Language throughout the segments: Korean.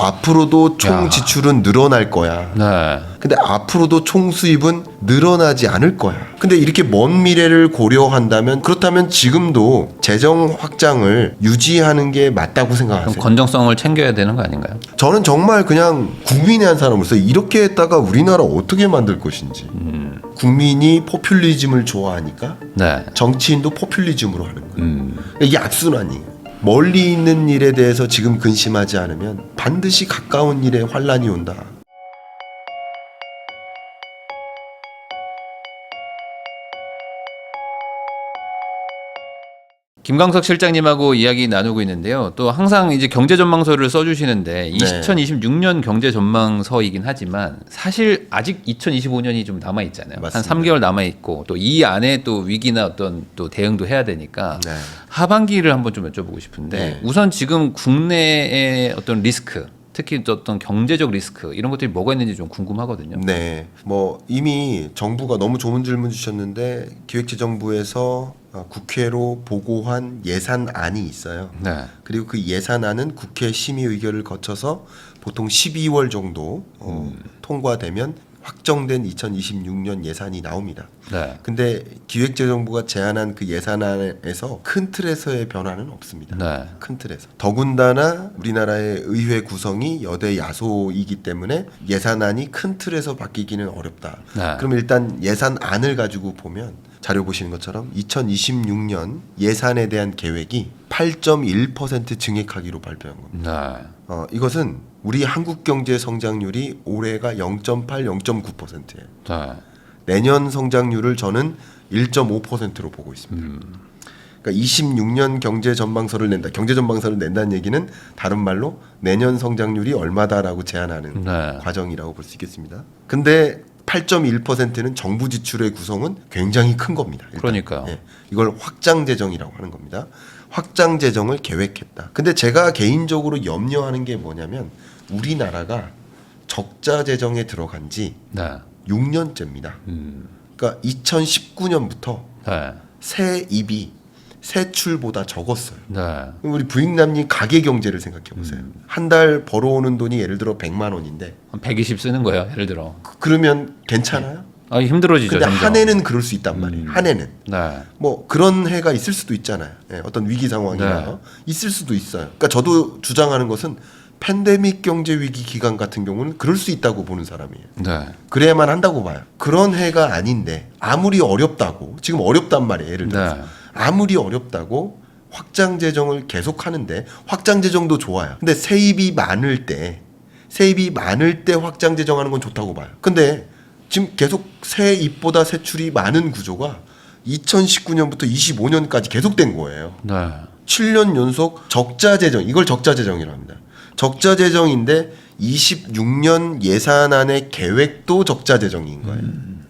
앞으로도 총 지출은 늘어날 거야. 네. 근데 앞으로도 총 수입은 늘어나지 않을 거야. 근데 이렇게 먼 미래를 고려한다면 그렇다면 지금도 재정 확장을 유지하는 게 맞다고 그럼 생각하세요? 건정성을 챙겨야 되는 거 아닌가요? 저는 정말 그냥 국민의 한 사람으로서 이렇게 했다가 우리나라 어떻게 만들 것인지. 국민이 포퓰리즘을 좋아하니까 네. 정치인도 포퓰리즘으로 하는 거예요. 이게 악순환이에요. 멀리 있는 일에 대해서 지금 근심하지 않으면 반드시 가까운 일에 환란이 온다. 김광석 실장님하고 이야기 나누고 있는데요. 또 항상 이제 경제 전망서를 써주시는데 2026년 경제 전망서이긴 하지만 사실 아직 2025년이 좀 남아 있잖아요. 맞습니다. 한 3개월 남아 있고 또 이 안에 또 위기나 어떤 또 대응도 해야 되니까 네. 하반기를 한번 좀 여쭤보고 싶은데 네. 우선 지금 국내의 어떤 리스크, 특히 어떤 경제적 리스크 이런 것들이 뭐가 있는지 좀 궁금하거든요. 네, 뭐 이미 정부가 너무 좋은 질문 주셨는데 기획재정부에서 국회로 보고한 예산안이 있어요. 네. 그리고 그 예산안은 국회 심의 의결을 거쳐서 보통 12월 정도 통과되면 확정된 2026년 예산이 나옵니다. 네. 근데 기획재정부가 제안한 그 예산안에서 큰 틀에서의 변화는 없습니다. 네. 큰 틀에서. 더군다나 우리나라의 의회 구성이 여대 야소이기 때문에 예산안이 큰 틀에서 바뀌기는 어렵다. 네. 그럼 일단 예산안을 가지고 보면 자료 보시는 것처럼 2026년 예산에 대한 계획이 8.1% 증액하기로 발표한 겁니다. 네. 이것은 우리 한국 경제 성장률이 올해가 0.8, 0.9%예요. 네. 내년 성장률을 저는 1.5%로 보고 있습니다. 그러니까 26년 경제 전망서를 낸다. 경제 전망서를 낸다는 얘기는 다른 말로 내년 성장률이 얼마다라고 제안하는 네. 과정이라고 볼 수 있겠습니다. 근데 8.1%는 정부 지출의 구성은 굉장히 큰 겁니다. 일단. 그러니까요. 예, 이걸 확장 재정이라고 하는 겁니다. 확장 재정을 계획했다. 근데 제가 개인적으로 염려하는 게 뭐냐면 우리나라가 적자 재정에 들어간 지 네. 6년째입니다. 그러니까 2019년부터 네. 세입이 세출보다 적었어요. 네. 우리 부익남님 가계 경제를 생각해 보세요. 한 달 벌어오는 돈이 예를 들어 100만 원인데 한 120 쓰는 거예요, 예를 들어. 그러면 괜찮아요? 아, 힘들어지죠. 근데 점점. 한 해는 그럴 수 있단 말이에요. 한 해는. 네. 뭐 그런 해가 있을 수도 있잖아요. 예, 어떤 위기 상황이나 네. 있을 수도 있어요. 그러니까 저도 주장하는 것은 팬데믹 경제 위기 기간 같은 경우는 그럴 수 있다고 보는 사람이에요. 네. 그래야만 한다고 봐요. 그런 해가 아닌데 아무리 어렵다고 지금 어렵단 말이에요. 예를 들어서 네. 아무리 어렵다고 확장 재정을 계속 하는데 확장 재정도 좋아요. 근데 세입이 많을 때 확장 재정하는 건 좋다고 봐요. 근데 지금 계속 세입보다 세출이 많은 구조가 2019년부터 25년까지 계속된 거예요. 네. 7년 연속 적자 재정, 이걸 적자 재정이라고 합니다. 적자 재정인데 26년 예산안의 계획도 적자 재정인 거예요.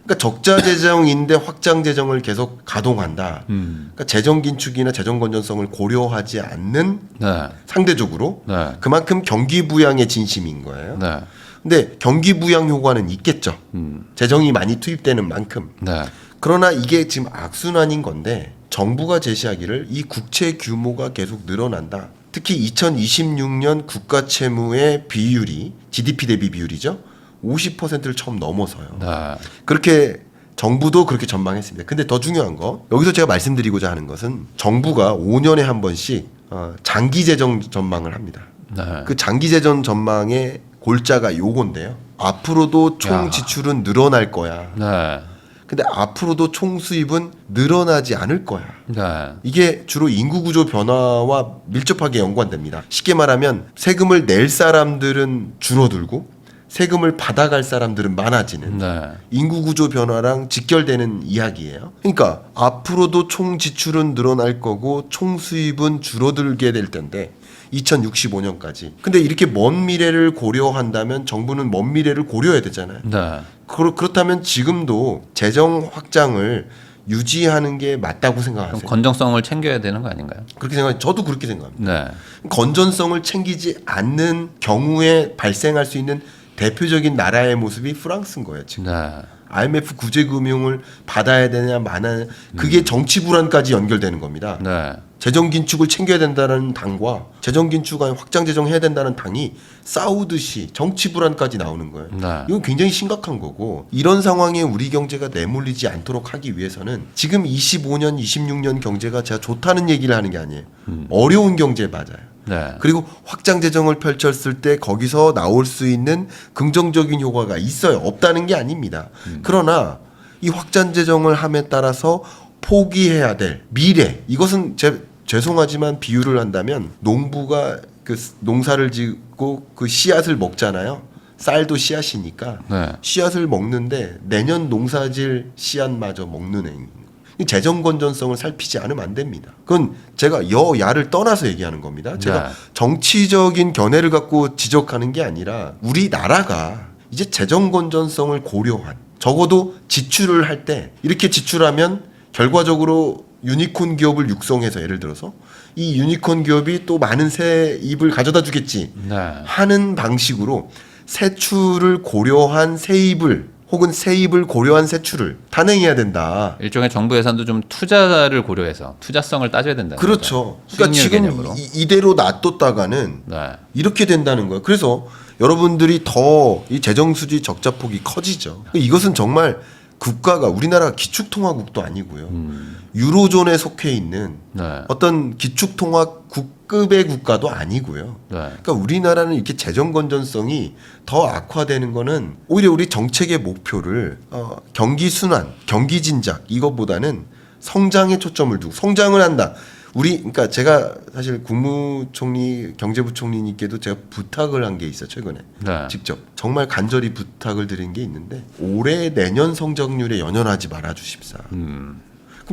그러니까 적자 재정인데 확장 재정을 계속 가동한다. 그러니까 재정 긴축이나 재정 건전성을 고려하지 않는 네. 상대적으로 네. 그만큼 경기 부양의 진심인 거예요. 네. 근데 경기 부양 효과는 있겠죠. 재정이 많이 투입되는 만큼. 네. 그러나 이게 지금 악순환인 건데 정부가 제시하기를 이 국채 규모가 계속 늘어난다. 특히 2026년 국가 채무의 비율이 GDP 대비 비율이죠. 50%를 처음 넘어서요. 네. 그렇게 정부도 그렇게 전망했습니다. 근데 더 중요한 거 여기서 제가 말씀드리고자 하는 것은 정부가 5년에 한 번씩 장기 재정 전망을 합니다. 네. 그 장기 재정 전망의 골자가 요건데요. 앞으로도 총 지출은 늘어날 거야. 네. 근데 앞으로도 총 수입은 늘어나지 않을 거야. 네. 이게 주로 인구 구조 변화와 밀접하게 연관됩니다. 쉽게 말하면 세금을 낼 사람들은 줄어들고 세금을 받아갈 사람들은 많아지는 네. 인구 구조 변화랑 직결되는 이야기예요. 그러니까 앞으로도 총 지출은 늘어날 거고 총 수입은 줄어들게 될 텐데 2065년까지. 근데 이렇게 먼 미래를 고려한다면 정부는 먼 미래를 고려해야 되잖아요. 네. 그렇다면 지금도 재정 확장을 유지하는 게 맞다고 그럼 생각하세요? 건정성을 챙겨야 되는 거 아닌가요? 그렇게 생각. 저도 그렇게 생각합니다. 네. 건전성을 챙기지 않는 경우에 발생할 수 있는 대표적인 나라의 모습이 프랑스인 거예요. 지금. 네. IMF 구제금융을 받아야 되냐 마냐 그게 정치 불안까지 연결되는 겁니다. 네. 재정 긴축을 챙겨야 된다는 당과 재정 긴축 아니 확장 재정해야 된다는 당이 싸우듯이 정치 불안까지 나오는 거예요. 네. 이건 굉장히 심각한 거고 이런 상황에 우리 경제가 내몰리지 않도록 하기 위해서는 지금 25년, 26년 경제가 제가 좋다는 얘기를 하는 게 아니에요. 어려운 경제 맞아요. 네. 그리고 확장 재정을 펼쳤을 때 거기서 나올 수 있는 긍정적인 효과가 있어요. 없다는 게 아닙니다. 그러나 이 확장 재정을 함에 따라서 포기해야 될 미래 이것은 죄송하지만 비유를 한다면 농부가 그 농사를 짓고 그 씨앗을 먹잖아요. 쌀도 씨앗이니까 네. 씨앗을 먹는데 내년 농사질 씨앗마저 먹는 행위. 이 재정 건전성을 살피지 않으면 안 됩니다. 그건 제가 여야를 떠나서 얘기하는 겁니다. 제가 네. 정치적인 견해를 갖고 지적하는 게 아니라 우리나라가 이제 재정 건전성을 고려한 적어도 지출을 할 때 이렇게 지출하면 결과적으로 유니콘 기업을 육성해서 예를 들어서 이 유니콘 기업이 또 많은 세입을 가져다 주겠지 네. 하는 방식으로 세출을 고려한 세입을 혹은 세입을 고려한 세출을 단행해야 된다. 일종의 정부 예산도 좀 투자를 고려해서 투자성을 따져야 된다. 그렇죠. 그러니까 수익률 지금 개념으로. 이대로 놔뒀다가는 네. 이렇게 된다는 거예요. 그래서 여러분들이 더 이 재정 수지 적자폭이 커지죠. 이것은 정말 국가가 우리나라가 기축통화국도 아니고요. 유로존에 속해 있는 네. 어떤 기축통화국급의 국가도 아니고요. 네. 그러니까 우리나라는 이렇게 재정 건전성이 더 악화되는 거는 오히려 우리 정책의 목표를 경기 순환, 경기 진작 이것보다는 성장에 초점을 두고 성장을 한다. 그러니까 제가 사실 국무총리, 경제부총리님께도 제가 부탁을 한 게 있어요 최근에. 네. 직접 정말 간절히 부탁을 드린 게 있는데 올해 내년 성장률에 연연하지 말아 주십사. 그럼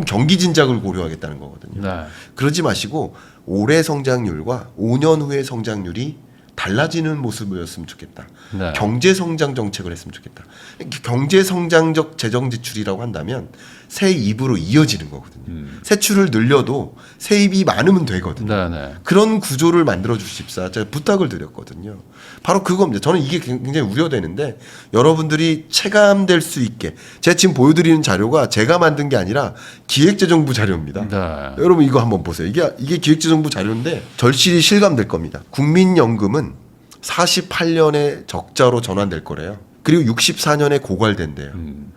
경기 진작을 고려하겠다는 거거든요. 네. 그러지 마시고 올해 성장률과 5년 후의 성장률이 달라지는 모습이었으면 좋겠다. 네. 경제 성장 정책을 했으면 좋겠다. 경제 성장적 재정 지출이라고 한다면 세입으로 이어지는 거거든요. 세출을 늘려도 세입이 많으면 되거든요. 네. 네. 그런 구조를 만들어 주십사. 제가 부탁을 드렸거든요. 바로 그겁니다. 저는 이게 굉장히 우려되는데 여러분들이 체감될 수 있게 제가 지금 보여드리는 자료가 제가 만든 게 아니라 기획재정부 자료입니다. 네. 여러분 이거 한번 보세요. 이게 기획재정부 자료인데 절실히 실감될 겁니다. 국민연금은 48년에 적자로 전환될 거래요. 그리고 64년에 고갈된대요.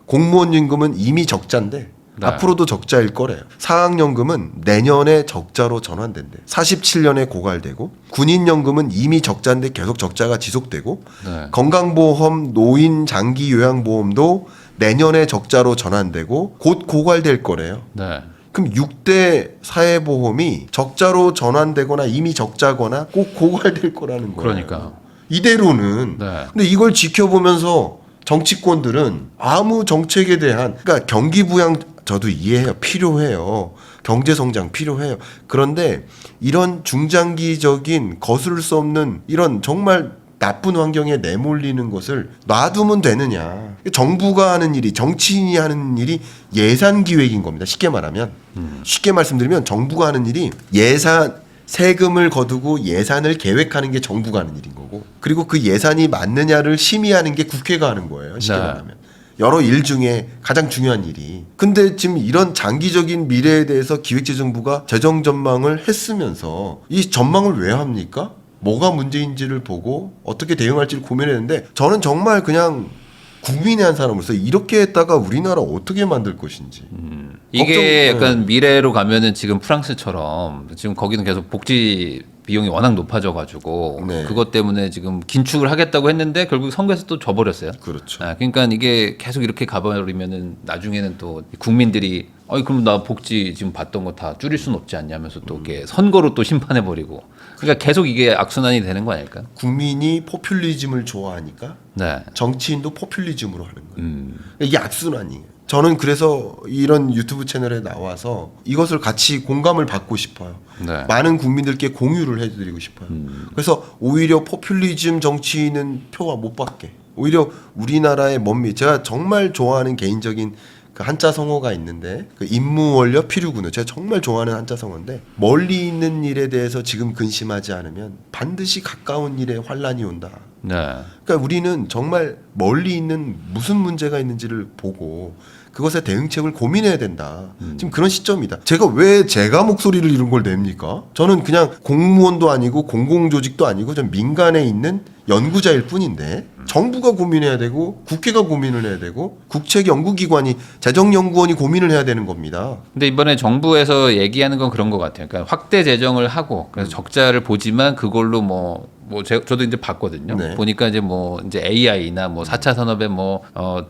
공무원 연금은 이미 적자인데 네. 앞으로도 적자일 거래요. 사학연금은 내년에 적자로 전환된대. 47년에 고갈되고 군인연금은 이미 적자인데 계속 적자가 지속되고 네. 건강보험, 노인 장기 요양보험도 내년에 적자로 전환되고 곧 고갈될 거래요. 네. 그럼 6대 사회보험이 적자로 전환되거나 이미 적자거나 꼭 고갈될 거라는 거예요. 그러니까. 이대로는. 네. 근데 이걸 지켜보면서 정치권들은 아무 정책에 대한 그러니까 경기 부양 저도 이해해요. 필요해요. 경제 성장 필요해요. 그런데 이런 중장기적인 거스를 수 없는 이런 정말 나쁜 환경에 내몰리는 것을 놔두면 되느냐. 정부가 하는 일이 정치인이 하는 일이 예산 기획인 겁니다. 쉽게 말하면. 쉽게 말씀드리면 정부가 하는 일이 세금을 거두고 예산을 계획하는 게 정부가 하는 일인 거고 그리고 그 예산이 맞느냐를 심의하는 게 국회가 하는 거예요. 쉽게 네. 말하면. 여러 일 중에 가장 중요한 일이. 근데 지금 이런 장기적인 미래에 대해서 기획재정부가 재정 전망을 했으면서 이 전망을 왜 합니까? 뭐가 문제인지를 보고 어떻게 대응할지를 고민했는데 저는 정말 그냥 국민의 한 사람으로서 이렇게 했다가 우리나라 어떻게 만들 것인지. 이게 걱정- 약간 미래로 가면은 지금 프랑스처럼 지금 거기는 계속 복지 비용이 워낙 높아져가지고 네. 그것 때문에 지금 긴축을 하겠다고 했는데 결국 선거에서 또 져버렸어요. 그렇죠. 아, 그러니까 이게 계속 이렇게 가버리면은 나중에는 또 국민들이 그럼 나 복지 지금 받던 거 다 줄일 수는 없지 않냐면서 또 이게 선거로 또 심판해버리고 그러니까 계속 이게 악순환이 되는 거 아닐까? 국민이 포퓰리즘을 좋아하니까 네. 정치인도 포퓰리즘으로 하는 거예요. 이게 악순환이에요. 저는 그래서 이런 유튜브 채널에 나와서 이것을 같이 공감을 받고 싶어요. 네. 많은 국민들께 공유를 해드리고 싶어요. 그래서 오히려 포퓰리즘 정치인은 표가 못 받게. 오히려 우리나라의 먼미 제가 정말 좋아하는 개인적인 그 한자 성어가 있는데 그 임무원료 필요군요. 제가 정말 좋아하는 한자 성어인데 멀리 있는 일에 대해서 지금 근심하지 않으면 반드시 가까운 일에 환란이 온다. 네. 그러니까 우리는 정말 멀리 있는 무슨 문제가 있는지를 보고 그것에 대응책을 고민해야 된다. 지금 그런 시점이다. 제가 목소리를 이런 걸 냅니까? 저는 그냥 공무원도 아니고 공공조직도 아니고 좀 민간에 있는 연구자일 뿐인데 정부가 고민해야 되고 국회가 고민을 해야 되고 국책연구기관이 재정연구원이 고민을 해야 되는 겁니다. 근데 이번에 정부에서 얘기하는 건 그런 것 같아요. 그러니까 확대 재정을 하고 그래서 적자를 보지만 그걸로 저도 이제 봤거든요. 네. 보니까 이제 AI나 4차 산업에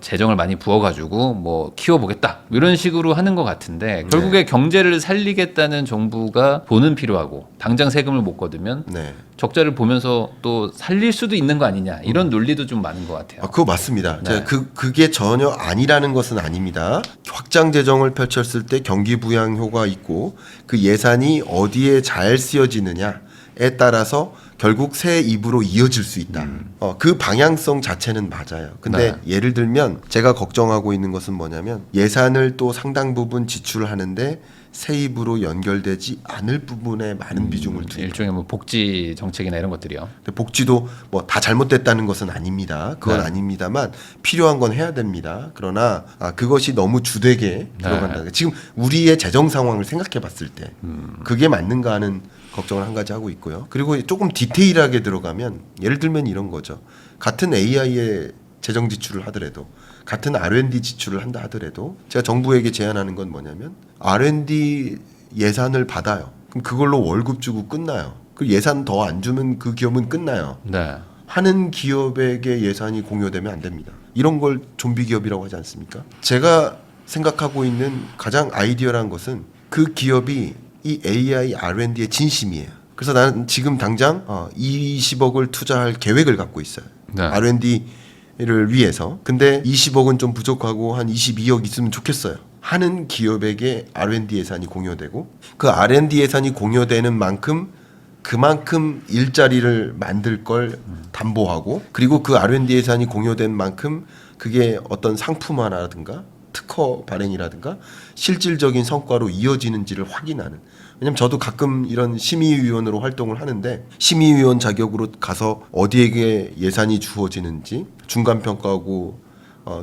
재정을 많이 부어가지고 키워보겠다 이런 식으로 하는 것 같은데 결국에 경제를 살리겠다는 정부가 돈은 필요하고 당장 세금을 못 거두면 네. 적자를 보면서 또 살릴 수도 있는 거 아니냐 이런 논리도 좀 많은 것 같아요. 그거 맞습니다. 네. 그게 전혀 아니라는 것은 아닙니다. 확장 재정을 펼쳤을 때 경기 부양 효과 있고 그 예산이 어디에 잘 쓰여지느냐에 따라서 결국 새 입으로 이어질 수 있다. 그 방향성 자체는 맞아요. 근데 예를 들면 제가 걱정하고 있는 것은 뭐냐면 예산을 또 상당 부분 지출하는데 새 입으로 연결되지 않을 부분에 많은 비중을 두고 일종의 복지 정책이나 이런 것들이요. 복지도 다 잘못됐다는 것은 아닙니다. 그건 네. 아닙니다만 필요한 건 해야 됩니다. 그러나 그것이 너무 주되게 들어간다. 지금 우리의 재정 상황을 생각해 봤을 때 그게 맞는가 하는 걱정을 한 가지 하고 있고요. 그리고 조금 디테일하게 들어가면 예를 들면 이런 거죠. 같은 AI에 재정 지출을 하더라도 같은 R&D 지출을 한다 하더라도 제가 정부에게 제안하는 건 뭐냐면 R&D 예산을 받아요. 그럼 그걸로 월급 주고 끝나요. 그 예산 더 안 주면 그 기업은 끝나요. 네. 하는 기업에게 예산이 공여되면 안 됩니다. 이런 걸 좀비 기업이라고 하지 않습니까? 제가 생각하고 있는 가장 아이디어란 것은 그 기업이 이 AI R&D의 진심이에요. 그래서 나는 지금 당장 20억을 투자할 계획을 갖고 있어요. 네. R&D를 위해서. 근데 20억은 좀 부족하고 한 22억 있으면 좋겠어요. 하는 기업에게 R&D 예산이 공여되고 그 R&D 예산이 공여되는 만큼 그만큼 일자리를 만들 걸 담보하고 그리고 그 R&D 예산이 공여된 만큼 그게 어떤 상품화라든가 특허 발행이라든가 실질적인 성과로 이어지는지를 확인하는. 왜냐면 저도 가끔 이런 심의위원으로 활동을 하는데 심의위원 자격으로 가서 어디에게 예산이 주어지는지 중간평가하고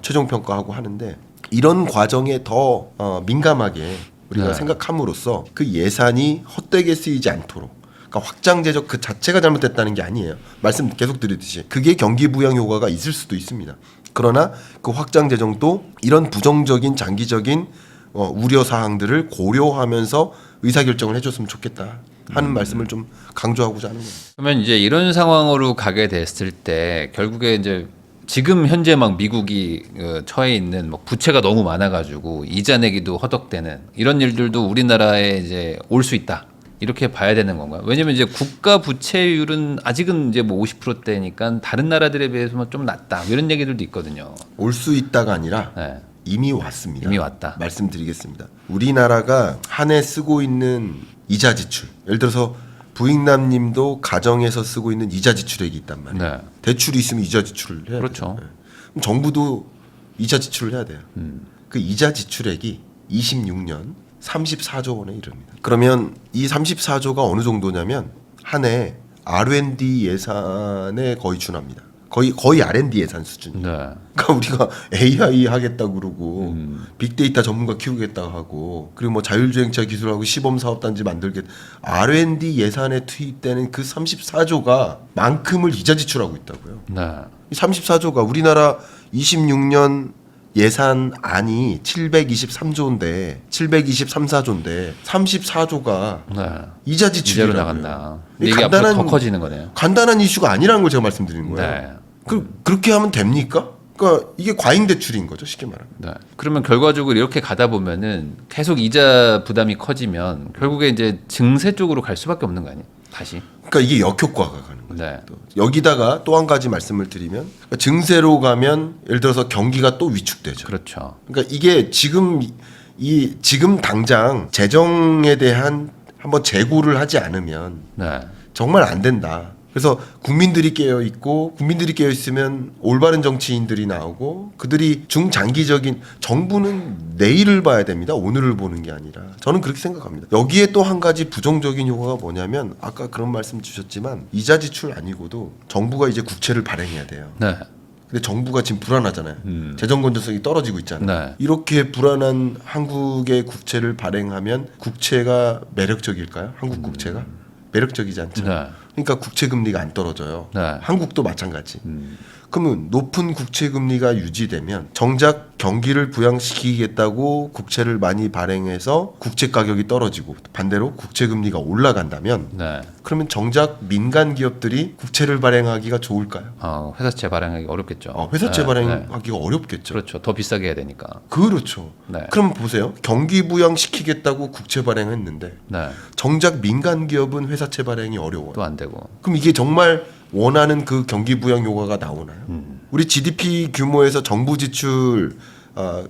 최종평가하고 하는데 이런 과정에 더 민감하게 우리가 생각함으로써 그 예산이 헛되게 쓰이지 않도록 그러니까 확장 재정 그 자체가 잘못됐다는 게 아니에요. 말씀 계속 드리듯이 그게 경기 부양 효과가 있을 수도 있습니다. 그러나 그 확장 재정도 이런 부정적인 장기적인 우려 사항들을 고려하면서 의사결정을 해줬으면 좋겠다 하는 말씀을 좀 강조하고자 하는 겁니다. 그러면 이제 이런 상황으로 가게 됐을 때 결국에 이제 지금 현재 미국이 처해 있는 부채가 너무 많아가지고 이자 내기도 허덕대는 이런 일들도 우리나라에 이제 올 수 있다. 이렇게 봐야 되는 건가요? 왜냐면 이제 국가 부채율은 아직은 이제 50%대니까 다른 나라들에 비해서는 좀 낮다. 이런 얘기들도 있거든요. 올 수 있다가 아니라 네. 이미 왔습니다. 이미 왔다. 말씀드리겠습니다. 우리나라가 한 해 쓰고 있는 이자 지출. 예를 들어서 부익남님도 가정에서 쓰고 있는 이자 지출액이 있단 말이에요. 네. 대출이 있으면 이자 지출을 해야 그렇죠. 돼요. 그럼 정부도 이자 지출을 해야 돼요. 그 이자 지출액이 26년 34조 원에 이릅니다. 그러면 이 34조가 어느 정도냐면 한 해 R&D 예산에 거의 준합니다. 거의 R&D 예산 수준. 네. 그러니까 우리가 AI 하겠다고 그러고 빅데이터 전문가 키우겠다 하고 그리고 자율주행차 기술하고 시범 사업단지 만들겠 R&D 예산에 투입되는 그 34조가 만큼을 이자 지출하고 있다고요. 네. 이 34조가 우리나라 26년 예산안이 723조인데 723~4조인데 34조가 네. 이자 지출이라고요. 이자로 나간다. 근데 이게 앞으로 더 커지는 거네요. 간단한 이슈가 아니라는 걸 제가 말씀드리는 거예요. 네. 그렇게 하면 됩니까? 그러니까 이게 과잉 대출인 거죠, 쉽게 말하면. 네. 그러면 결과적으로 이렇게 가다 보면은 계속 이자 부담이 커지면 결국에 이제 증세 쪽으로 갈 수밖에 없는 거 아니에요? 다시. 그러니까 이게 역효과가 가는 거예요. 네. 또 여기다가 또 한 가지 말씀을 드리면 그러니까 증세로 가면 예를 들어서 경기가 또 위축되죠. 그렇죠. 그러니까 이게 지금 당장 재정에 대한 한번 재고를 하지 않으면 네. 정말 안 된다. 그래서 국민들이 깨어 있고 국민들이 깨어 있으면 올바른 정치인들이 나오고 그들이 중장기적인 정부는 내일을 봐야 됩니다. 오늘을 보는 게 아니라 저는 그렇게 생각합니다. 여기에 또 한 가지 부정적인 효과가 뭐냐면 아까 그런 말씀 주셨지만 이자 지출 아니고도 정부가 이제 국채를 발행해야 돼요. 네. 근데 정부가 지금 불안하잖아요. 재정 건전성이 떨어지고 있잖아요. 네. 이렇게 불안한 한국의 국채를 발행하면 국채가 매력적일까요? 한국 국채가 매력적이지 않죠. 네. 그러니까 국채 금리가 안 떨어져요. 네. 한국도 마찬가지. 그러면 높은 국채 금리가 유지되면 정작 경기를 부양시키겠다고 국채를 많이 발행해서 국채 가격이 떨어지고 반대로 국채 금리가 올라간다면 네. 그러면 정작 민간 기업들이 국채를 발행하기가 좋을까요? 회사채 발행하기 어렵겠죠. 회사채 네. 발행하기가 어렵겠죠. 그렇죠. 더 비싸게 해야 되니까. 그렇죠. 네. 그럼 보세요. 경기 부양시키겠다고 국채 발행했는데 네. 정작 민간 기업은 회사채 발행이 어려워요. 또 안 되고. 그럼 이게 정말 원하는 그 경기 부양 효과가 나오나요? 우리 GDP 규모에서 정부 지출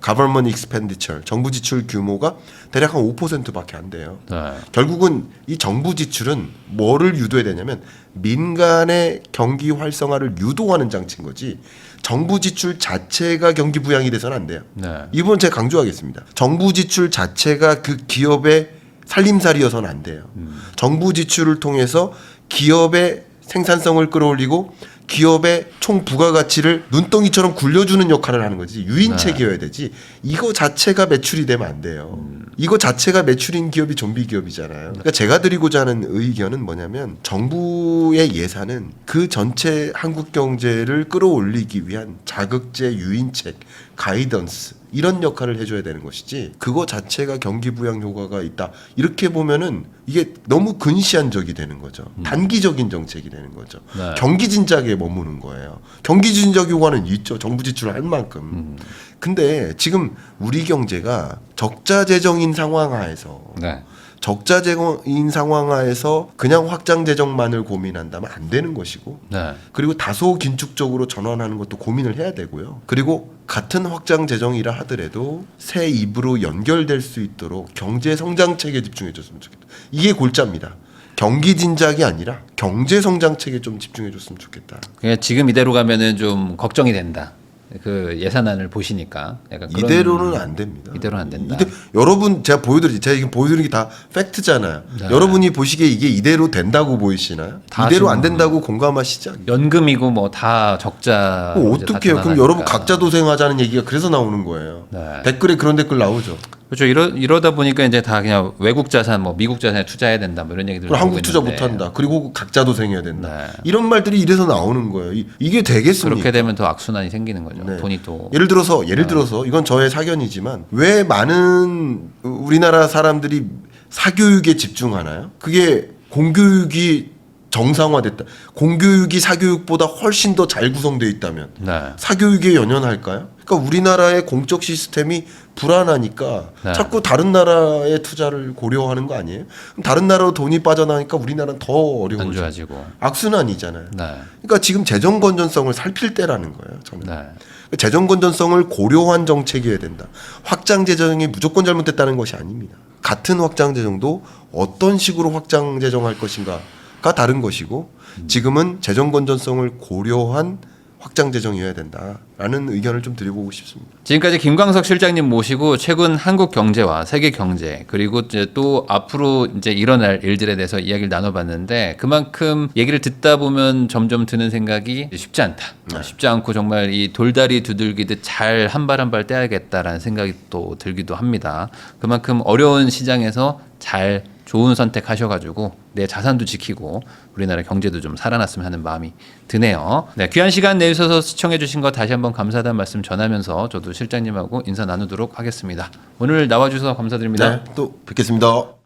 government expenditure 정부 지출 규모가 대략 한 5%밖에 안 돼요. 네. 결국은 이 정부 지출은 뭐를 유도해야 되냐면 민간의 경기 활성화를 유도하는 장치인 거지 정부 지출 자체가 경기 부양이 돼서는 안 돼요. 네. 이번 제가 강조하겠습니다. 정부 지출 자체가 그 기업의 살림살이어서는 안 돼요. 정부 지출을 통해서 기업의 생산성을 끌어올리고 기업의 총 부가가치를 눈덩이처럼 굴려주는 역할을 하는 거지 유인책이어야 되지 이거 자체가 매출이 되면 안 돼요. 이거 자체가 매출인 기업이 좀비 기업이잖아요. 그러니까 제가 드리고자 하는 의견은 뭐냐면 정부의 예산은 그 전체 한국 경제를 끌어올리기 위한 자극제, 유인책, 가이던스 이런 역할을 해줘야 되는 것이지 그거 자체가 경기 부양 효과가 있다 이렇게 보면은 이게 너무 근시안적이 되는 거죠. 단기적인 정책이 되는 거죠. 네. 경기 진작에 머무는 거예요. 경기 진작 효과는 있죠. 정부 지출을 할 만큼. 근데 지금 우리 경제가 적자 재정인 상황 하에서 네. 적자 재정인 상황 하에서 그냥 확장 재정만을 고민한다면 안 되는 것이고 네. 그리고 다소 긴축적으로 전환하는 것도 고민을 해야 되고요. 그리고 같은 확장 재정이라 하더라도 새 입으로 연결될 수 있도록 경제 성장책에 집중해 줬으면 좋겠다. 이게 골자입니다. 경기 진작이 아니라 경제 성장책에 좀 집중해 줬으면 좋겠다. 그냥 지금 이대로 가면은 좀 걱정이 된다. 그 예산안을 보시니까 약간 그런 이대로는 안 됩니다. 이대로는 안 된다. 여러분 제가 보여드리지 제가 지금 보여드리는 게 다 팩트잖아요. 네. 여러분이 보시기에 이게 이대로 된다고 보이시나요? 다 이대로 안 지금 된다고 공감하시지 않나요? 연금이고 뭐 다 적자. 이제 다 어떻게 해요? 그럼 전환하니까. 여러분 각자 도생하자는 얘기가 그래서 나오는 거예요. 네. 댓글에 그런 댓글 나오죠. 그렇죠. 이러다 보니까 이제 다 그냥 외국 자산, 뭐 미국 자산에 투자해야 된다, 뭐 이런 얘기들. 그리고 한국 투자 못한다. 그리고 각자 도생해야 된다. 네. 이런 말들이 이래서 나오는 거예요. 이게 되겠습니까? 그렇게 되면 더 악순환이 생기는 거죠. 네. 돈이 또. 예를 들어서 이건 저의 사견이지만 왜 많은 우리나라 사람들이 사교육에 집중하나요? 그게 공교육이 정상화됐다. 공교육이 사교육보다 훨씬 더 잘 구성되어 있다면 네. 사교육에 연연할까요? 그러니까 우리나라의 공적 시스템이 불안하니까 네. 자꾸 다른 나라의 투자를 고려하는 거 아니에요? 그럼 다른 나라로 돈이 빠져나니까 우리나라는 더 안 어려워져. 좋아지고. 악순환이잖아요. 네. 그러니까 지금 재정 건전성을 살필 때라는 거예요. 저는. 네. 재정 건전성을 고려한 정책이어야 된다. 확장 재정이 무조건 잘못됐다는 것이 아닙니다. 같은 확장 재정도 어떤 식으로 확장 재정할 것인가가 다른 것이고 지금은 재정 건전성을 고려한 확장 재정이어야 된다라는 의견을 좀 드려보고 싶습니다. 지금까지 김광석 실장님 모시고 최근 한국 경제와 세계 경제 그리고 이제 또 앞으로 이제 일어날 일들에 대해서 이야기를 나눠봤는데 그만큼 얘기를 듣다 보면 점점 드는 생각이 쉽지 않다. 쉽지 않고 정말 이 돌다리 두들기듯 잘 한 발 한 발 떼야겠다라는 생각이 또 들기도 합니다. 그만큼 어려운 시장에서 잘 좋은 선택하셔가지고 내 자산도 지키고 우리나라 경제도 좀 살아났으면 하는 마음이 드네요. 네, 귀한 시간 내주셔서 시청해주신 거 다시 한번 감사하다는 말씀 전하면서 저도 실장님하고 인사 나누도록 하겠습니다. 오늘 나와주셔서 감사드립니다. 네, 또 뵙겠습니다.